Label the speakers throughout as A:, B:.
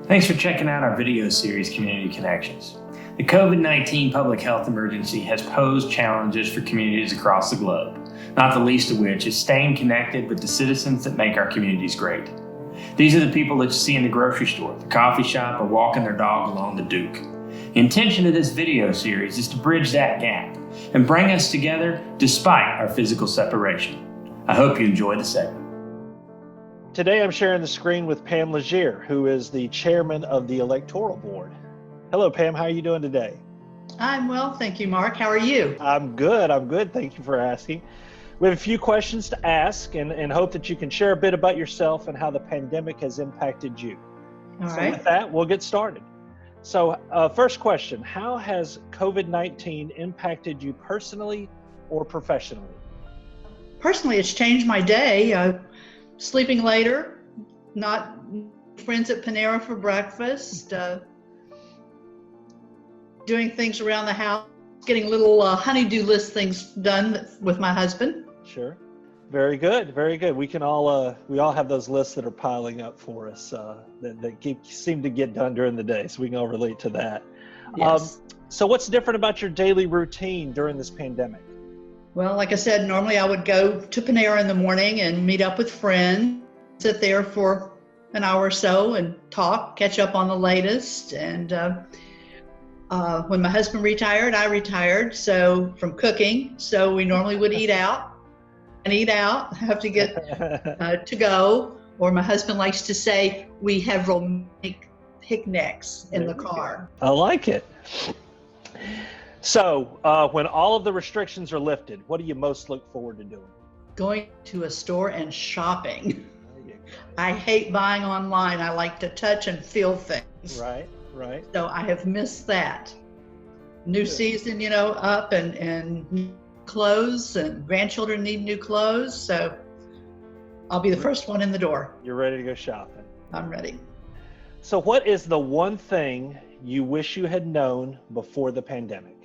A: Thanks for checking out our video series, Community Connections. The COVID-19 public health emergency has posed challenges for communities across the globe, not the least of which is staying connected with the citizens that make our communities great. These are the people that you see in the grocery store, the coffee shop, or walking their dog along the Duke. The intention of this video series is to bridge that gap and bring us together despite our physical separation. I hope you enjoy the segment.
B: Today I'm sharing the screen with Pam Legere, who is the chairman of the electoral board. Hello, Pam. How are you doing today?
C: I'm well, thank you, Mark. How are you?
B: I'm good. Thank you for asking. We have a few questions to ask and hope that you can share a bit about yourself and how the pandemic has impacted you.
C: All right.
B: With that, we'll get started. So first question, how has COVID-19 impacted you personally or professionally?
C: Personally, it's changed my day. Sleeping later, not friends at Panera for breakfast, doing things around the house, getting little honey-do list things done with my husband.
B: Sure. Very good. We can all we all have those lists that are piling up for us that seem to get done during the day, so we can all relate to that.
C: Yes.
B: So what's different about your daily routine during this pandemic?
C: Well, like I said, normally I would go to Panera in the morning and meet up with friends, sit there for an hour or so and talk, catch up on the latest. And when my husband retired, I retired from cooking. So we normally would eat out, have to get to go. Or my husband likes to say, we have romantic picnics in the car.
B: I like it. So when all of the restrictions are lifted, what do you most look forward to doing?
C: Going to a store and shopping. I hate buying online. I like to touch and feel things.
B: Right.
C: So I have missed that. New season, up and clothes, and grandchildren need new clothes. So I'll be the first one in the door.
B: You're ready to go shopping.
C: I'm ready.
B: So what is the one thing you wish you had known before the pandemic?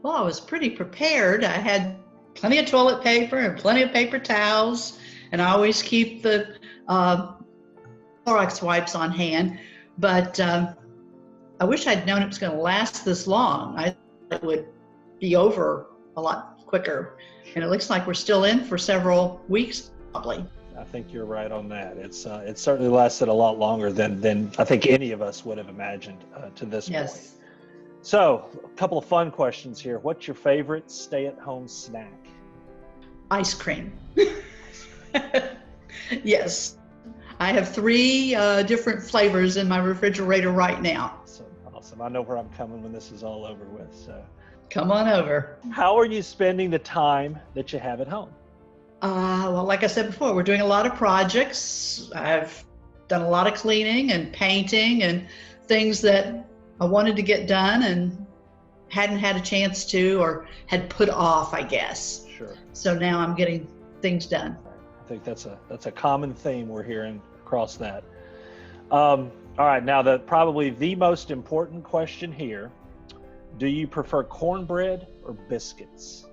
C: Well, I was pretty prepared. I had plenty of toilet paper and plenty of paper towels, and I always keep the Clorox wipes on hand. But I wish I'd known it was going to last this long. I thought it would be over a lot quicker. And it looks like we're still in for several weeks, probably.
B: I think you're right on that. It's certainly lasted a lot longer than I think any of us would have imagined to this point. So, a couple of fun questions here. What's your favorite stay-at-home snack?
C: Ice cream. Yes. I have 3 different flavors in my refrigerator right now.
B: Awesome. I know where I'm coming when this is all over with. So,
C: come on over.
B: How are you spending the time that you have at home?
C: Well, like I said before, we're doing a lot of projects. I've done a lot of cleaning and painting and things that I wanted to get done and hadn't had a chance to, or had put off, I guess.
B: Sure.
C: So now I'm getting things done.
B: I think that's a common theme we're hearing across that. All right, now probably the most important question here. Do you prefer cornbread or biscuits?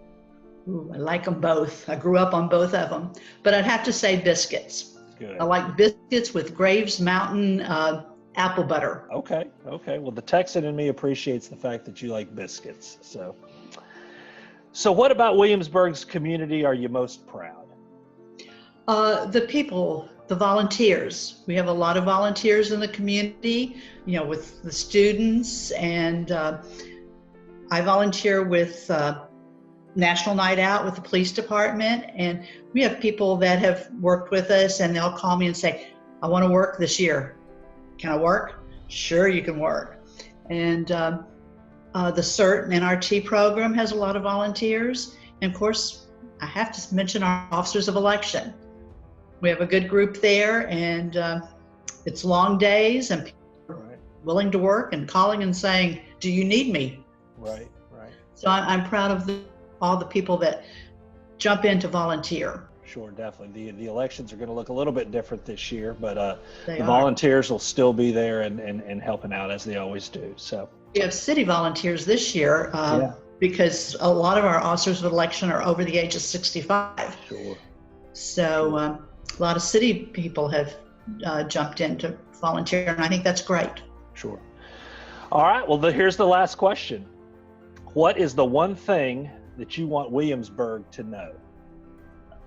C: Ooh, I like them both. I grew up on both of them, but I'd have to say biscuits.
B: Good.
C: I like biscuits with Graves Mountain apple butter.
B: Okay. Well, the Texan in me appreciates the fact that you like biscuits. So what about Williamsburg's community are you most proud?
C: The people, the volunteers. We have a lot of volunteers in the community, with the students, and I volunteer with National Night Out with the police department, and we have people that have worked with us, and they'll call me and say, I want to work this year. Can I work? Sure, you can work. And the CERT and NRT program has a lot of volunteers. And of course, I have to mention our officers of election. We have a good group there, and it's long days, and people are willing to work and calling and saying, do you need me?
B: Right.
C: So I'm proud of all the people that jump in to volunteer.
B: Sure, definitely. The elections are going to look a little bit different this year, but the
C: are.
B: volunteers will still be there and helping out as they always do. So
C: we have city volunteers this year because a lot of our officers of election are over the age of 65.
B: Sure.
C: So a lot of city people have jumped in to volunteer, and I think that's great.
B: Sure. All right. Well, here's the last question. What is the one thing that you want Williamsburg to know?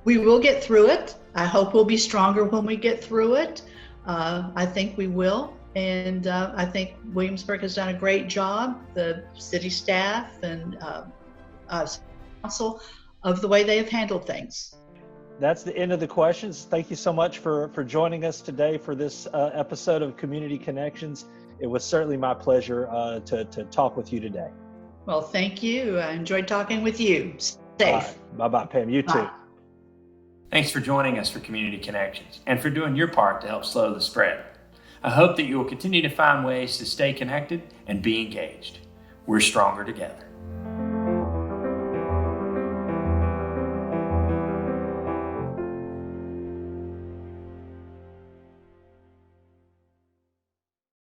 C: We will get through it. I hope we'll be stronger when we get through it. I think we will. And I think Williamsburg has done a great job, the city staff and council, of the way they have handled things.
B: That's the end of the questions. Thank you so much for joining us today for this episode of Community Connections. It was certainly my pleasure to talk with you today.
C: Well, thank you. I enjoyed talking with you. Safe.
B: Right. Bye-bye, Pam. You too.
C: Bye.
A: Thanks for joining us for Community Connections and for doing your part to help slow the spread. I hope that you will continue to find ways to stay connected and be engaged. We're stronger together.